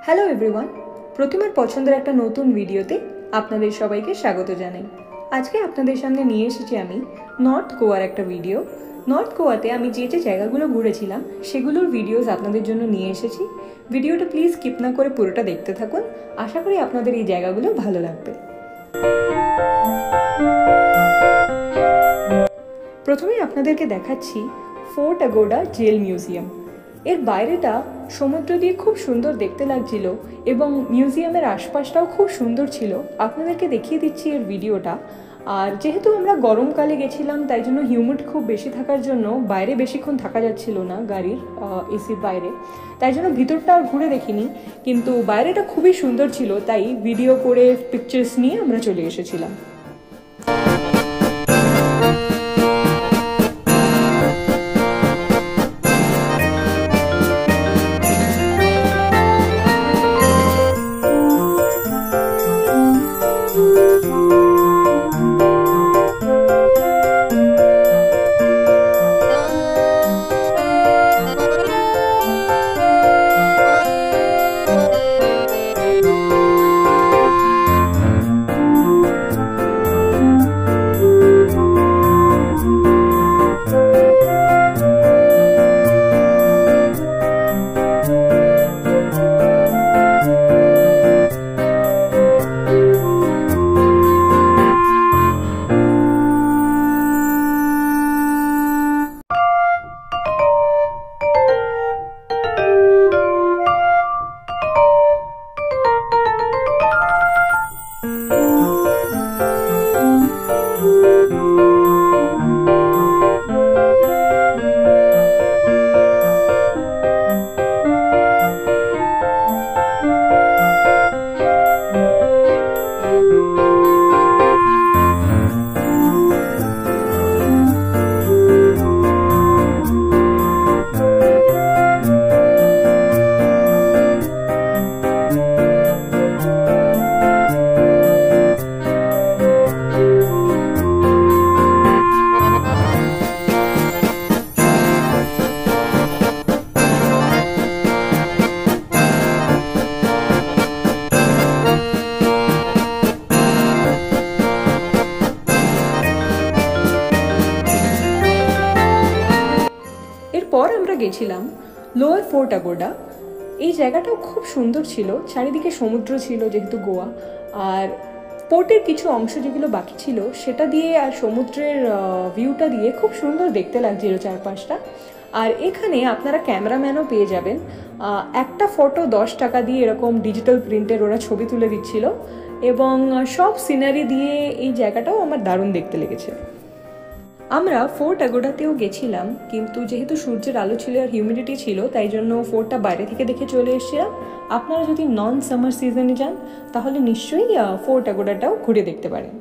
Hello everyone, প্রতিমার পছন্দের একটা নতুন ভিডিওতে আপনাদের সবাইকে স্বাগত জানাই। আজকে আপনাদের সামনে নিয়ে এসেছি আমি নর্থ গোয়ার একটা ভিডিও। নর্থ গোয়াতে আমি যে জায়গাগুলো ঘুরেছিলাম সেগুলোর ভিডিওস আপনাদের জন্য নিয়ে এসেছি। ভিডিওটা প্লিজ স্কিপ না করে পুরোটা দেখতে থাকুন। আশা করি আপনাদের এই জায়গাগুলো ভালো লাগবে। প্রথমেই আপনাদেরকে দেখাচ্ছি ফোর্ট অ্যাগোডা জেল মিউজিয়াম। এর বাইরেটা সমুদ্র দিয়ে খুব সুন্দর দেখতে লাগছিল এবং মিউজিয়ামের আশপাশটাও খুব সুন্দর ছিল। আপনাদেরকে দেখিয়ে দিচ্ছি এর ভিডিওটা। আর যেহেতু আমরা গরমকালে গেছিলাম তাই জন্য হিউমিড খুব বেশি থাকার জন্য বাইরে বেশিক্ষণ থাকা যাচ্ছিল না গাড়ির এসির বাইরে, তাই জন্য ভিতরটা আর ঘুরে দেখিনি, কিন্তু বাইরেটা খুবই সুন্দর ছিল, তাই ভিডিও করে পিকচার্স নিয়ে আমরা চলে এসেছিলাম। এরপর আমরা গেছিলাম লোয়ার ফোর্ট অ্যাগোডা। এই জায়গাটাও খুব সুন্দর ছিল, চারিদিকে সমুদ্র ছিল যেহেতু গোয়া, আর পোর্টের কিছু অংশ যেগুলো বাকি ছিল সেটা দিয়ে আর সমুদ্রের ভিউটা দিয়ে খুব সুন্দর দেখতে লাগছিল চারপাশটা। আর এখানে আপনারা ক্যামেরাম্যানও পেয়ে যাবেন। একটা ফটো 10 টাকা দিয়ে এরকম ডিজিটাল প্রিন্টের ওরা ছবি তুলে দিচ্ছিল, এবং সব সিনারি দিয়ে এই জায়গাটাও আমার দারুণ দেখতে লেগেছে। আমরা ফোর্ট অ্যাগোডাতেও গেছিলাম, কিন্তু যেহেতু সূর্যের আলো ছিল আর হিউমিডিটি ছিল তাই জন্য ফোর্টটা বাইরে থেকে দেখে চলে এসেছিলাম। আপনারা যদি নন সামার সিজনে যান তাহলে নিশ্চয়ই ফোর্ট অ্যাগোডাটাও ঘুরে দেখতে পারেন।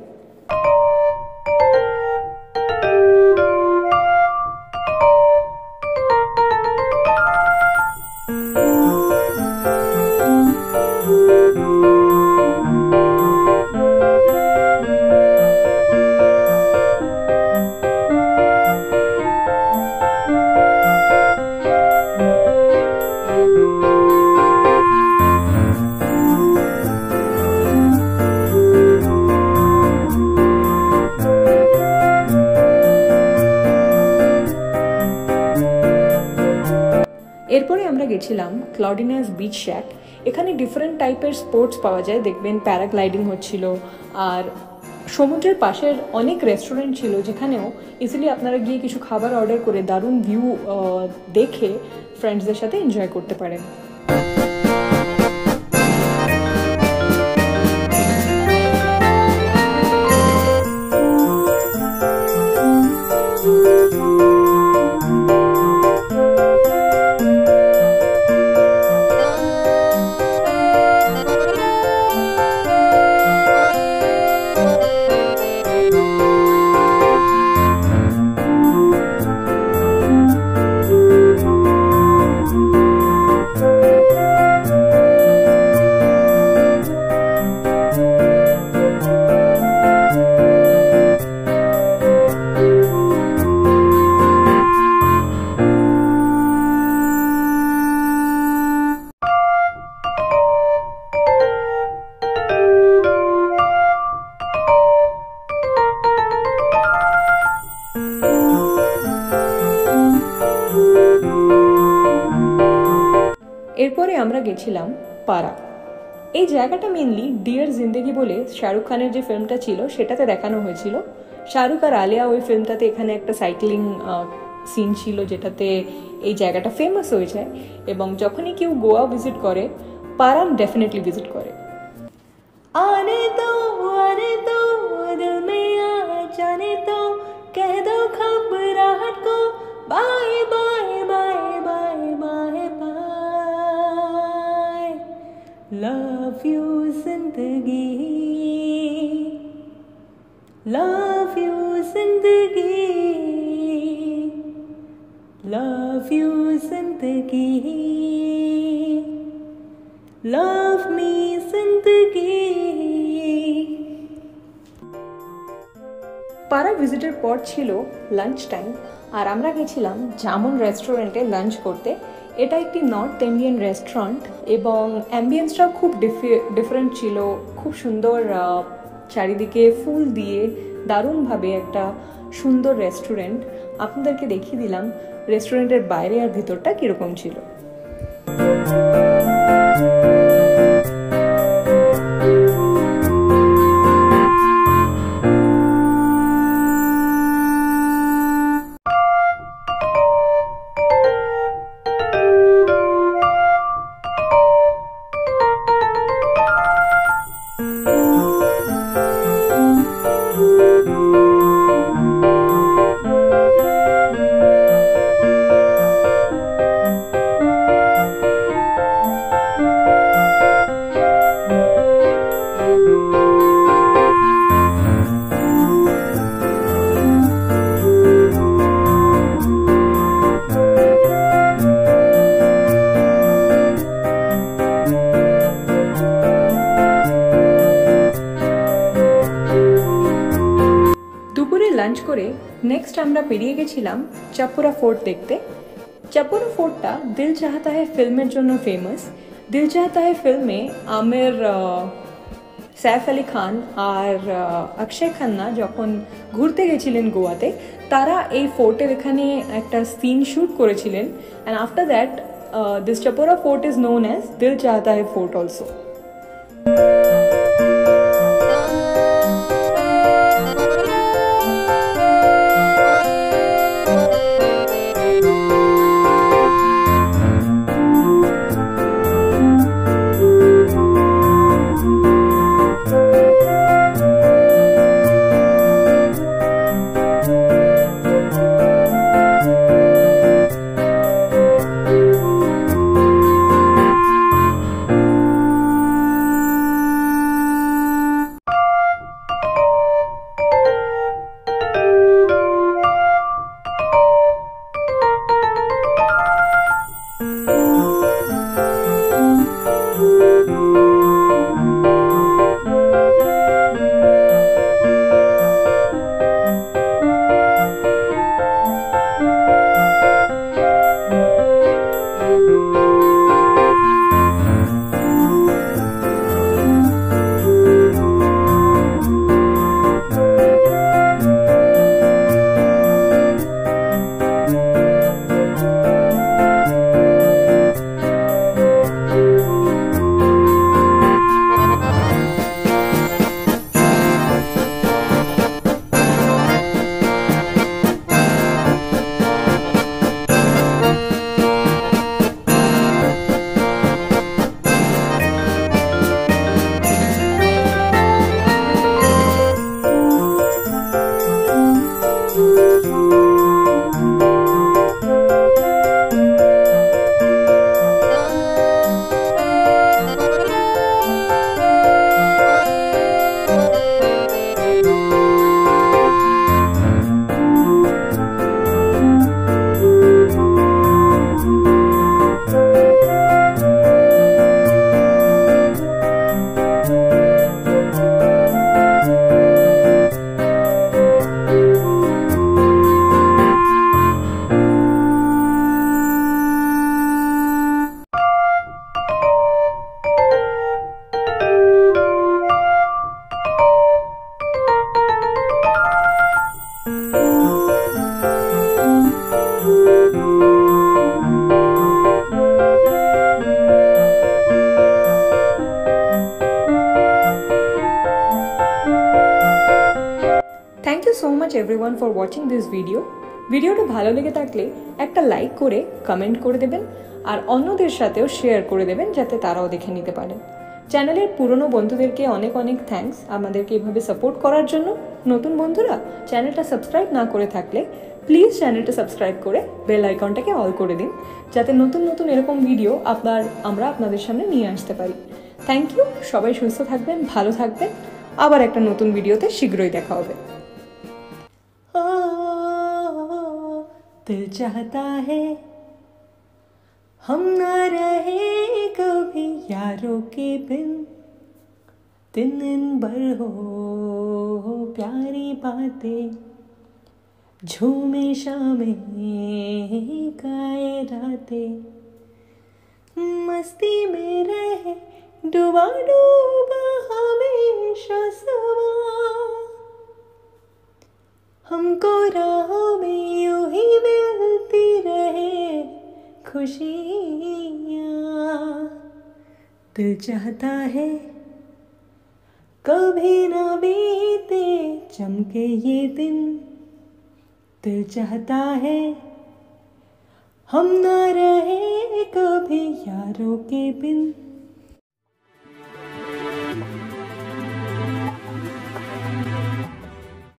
এরপরে আমরা গেছিলাম ক্লাউডিনাস বিচ শ্যাক। এখানে ডিফারেন্ট টাইপের স্পোর্টস পাওয়া যায়, দেখবেন প্যারাগ্লাইডিং হচ্ছিল, আর সমুদ্রের পাশের অনেক রেস্টুরেন্ট ছিল যেখানেও ইজিলি আপনারা গিয়ে কিছু খাবার অর্ডার করে দারুণ ভিউ দেখে ফ্রেন্ডসদের সাথে এনজয় করতে পারেন। এরপরে আমরা গেছিলাম পারা। এই জায়গাটা মেনলি ডিয়ার জিন্দেগি বলে শাহরুখ খানের যে ফিল্মটা ছিল সেটাতে দেখানো হয়েছিল। শাহরুখ আর আলিয়া ওই ফিল্মটাতে এখানে একটা সাইক্লিং সিন ছিল যেটাতে এই জায়গাটা ফেমাস হয়ে যায়, এবং যখনই কেউ গোয়া ভিজিট করে পারাম ডেফিনেটলি ভিজিট করে। आने दो दिल में आ जाने दो, कह दो घबराहट को bye bye bye bye bye bye. Love you जिंदगी, लव यू जिंदगी, लव यू जिंदगी, लव मी जिंदगी। পারা ভিজিটের পর ছিল লাঞ্চ টাইম, আর আমরা গেছিলাম জামুন রেস্টুরেন্টে লাঞ্চ করতে। এটা একটি নর্থ ইন্ডিয়ান রেস্টুরেন্ট এবং অ্যাম্বিয়েন্সটাও খুব ডিফারেন্ট ছিল, খুব সুন্দর, চারিদিকে ফুল দিয়ে দারুণভাবে একটা সুন্দর রেস্টুরেন্ট। আপনাদেরকে দেখিয়ে দিলাম রেস্টুরেন্টের বাইরে আর ভিতরটা কীরকম ছিল। লাঞ্চ করে নেক্সট আমরা পেরিয়ে গেছিলাম চাপুরা ফোর্ট দেখতে। চাপুরা ফোর্টটা দিল চাহতা হ্যায় ফিল্মের জন্য ফেমাস। দিল চাহতা হ্যায় ফিল্মে আমির, সাইফ আলি খান আর অক্ষয় খান্না যখন ঘুরতে গেছিলেন গোয়াতে, তারা এই ফোর্টের এখানে একটা সিন শ্যুট করেছিলেন। And after that this Chapora fort is known as Dil Chahta Hai fort also. Much everyone for watching this video. ভিডিওটা ভালো লেগে থাকলে একটা লাইক করে কমেন্ট করে দেবেন আর অন্যদের সাথেও শেয়ার করে দেবেন যাতে তারাও দেখে নিতে পারেন। চ্যানেলের পুরনো বন্ধুদেরকে অনেক অনেক থ্যাঙ্কস আমাদেরকে এভাবে সাপোর্ট করার জন্য। নতুন বন্ধুরা চ্যানেলটা সাবস্ক্রাইব না করে থাকলে প্লিজ চ্যানেলটা সাবস্ক্রাইব করে বেল আইকনটাকে অল করে দিন যাতে নতুন নতুন এরকম ভিডিও আমরা আপনাদের সামনে নিয়ে আসতে পারি। Thank you. সবাই সুস্থ থাকবেন, ভালো থাকবেন। আবার একটা নতুন ভিডিওতে শীঘ্রই দেখা হবে। दिल चाहता है हम ना रहे कभी यारों के बिन, दिन भर हो प्यारी बातें, झूमे शामें गाए रातें, मस्ती में रहे डूबा डूबा हमेशा समा, हमको राहों में यूं ही मिलती रहे खुशियाँ। दिल चाहता है कभी ना बीते चमके ये दिन, दिल चाहता है हम ना रहे कभी यारों के बिन।